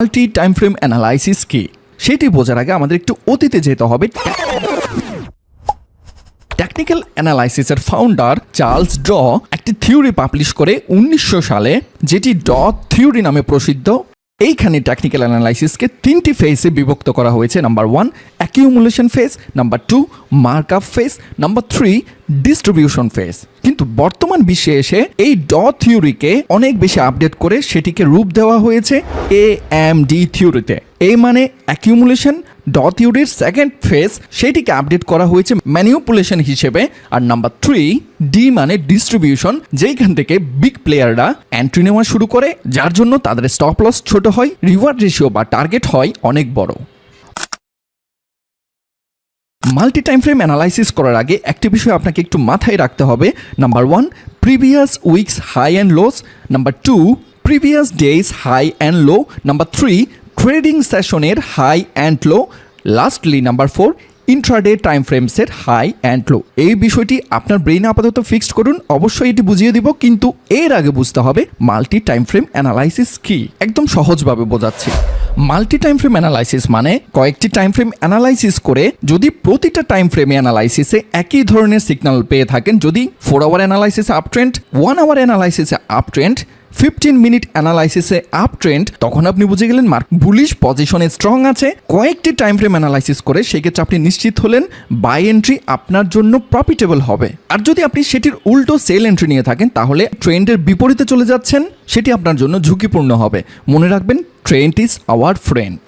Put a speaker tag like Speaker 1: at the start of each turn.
Speaker 1: Multi time frame analysis কি সেটি বোঝার আগে আমাদের একটু অতীতে যেতে হবে। টেকনিক্যাল অ্যানালাইসিসের ফাউন্ডার চার্লস ড একটি থিওরি পাবলিশ করে 1900 সালে, যেটি ড থিওরি নামে প্রসিদ্ধ। এইখানে টেকনিক্যাল অ্যানালাইসিসকে তিনটি ফেজে বিভক্ত করা হয়েছে। Number 1 accumulation phase, number 2 markup phase, number 3 distribution phase. কিন্তু বর্তমান বিশ্বে এসে এই ড থিওরিকে অনেক বেশি আপডেট করে সেটিকে রূপ দেওয়া হয়েছে AMD থিওরিতে। এ মানে অ্যাকিউমুলেশন, ড থিওরির সেকেন্ড ফেজ সেটিকে আপডেট করা হয়েছে ম্যানিপুলেশন হিসেবে। আর নাম্বার 3 ডি মানে ডিস্ট্রিবিউশন, যেইখান থেকে বিগ প্লেয়াররা এন্ট্রি নেওয়া শুরু করে, যার জন্য তাদের স্টপ লস ছোট হয়, রিওয়ার্ড রেশিও বা টার্গেট হয় অনেক বড়। মাল্টি টাইম ফ্রেম অ্যানালাইসিস করার আগে একটি বিষয় আপনাকে একটু মাথায় রাখতে হবে। Number 1 previous weeks high and lows, number 2 previous days high and low, number 3 trading সেশনের high and low, lastly number 4 intraday time ফ্রেমসের হাই অ্যান্ড লো। এই বিষয়টি আপনার ব্রেইনে আপাতত ফিক্সড করুন, অবশ্যই এটি বুঝিয়ে দিব, কিন্তু এর আগে বুঝতে হবে মাল্টি টাইম ফ্রেম অ্যানালাইসিস কি। একদম সহজভাবে বোঝাচ্ছি। মাল্টি টাইম ফ্রেম অ্যানালাইসিস মানে কয়েকটি টাইম ফ্রেম অ্যানালাইসিস করে যদি প্রতিটা টাইম ফ্রেমে অ্যানালাইসিসে একই ধরনের সিগন্যাল পেয়ে থাকেন, যদি 4 আওয়ার অ্যানালাইসিসে আপ ট্রেন্ড, 1 আওয়ার অ্যানালাইসিসে আপ ট্রেন্ড, 15 মিনিট অ্যানালাইসিসে আপ ট্রেন্ড, তখন আপনি বুঝে গেলেন বুলিশ পজিশনে স্ট্রং আছে। কয়েকটি টাইম ফ্রেম অ্যানালাইসিস করে সেক্ষেত্রে আপনি নিশ্চিত হলেন বাই এন্ট্রি আপনার জন্য প্রফিটেবল হবে। আর যদি আপনি সেটির উল্টো সেল এন্ট্রি নিয়ে থাকেন, তাহলে ট্রেন্ডের বিপরীতে চলে যাচ্ছেন, সেটি আপনার জন্য ঝুঁকিপূর্ণ হবে। মনে রাখবেন, ট্রেন্ড ইজ আওয়ার ফ্রেন্ড।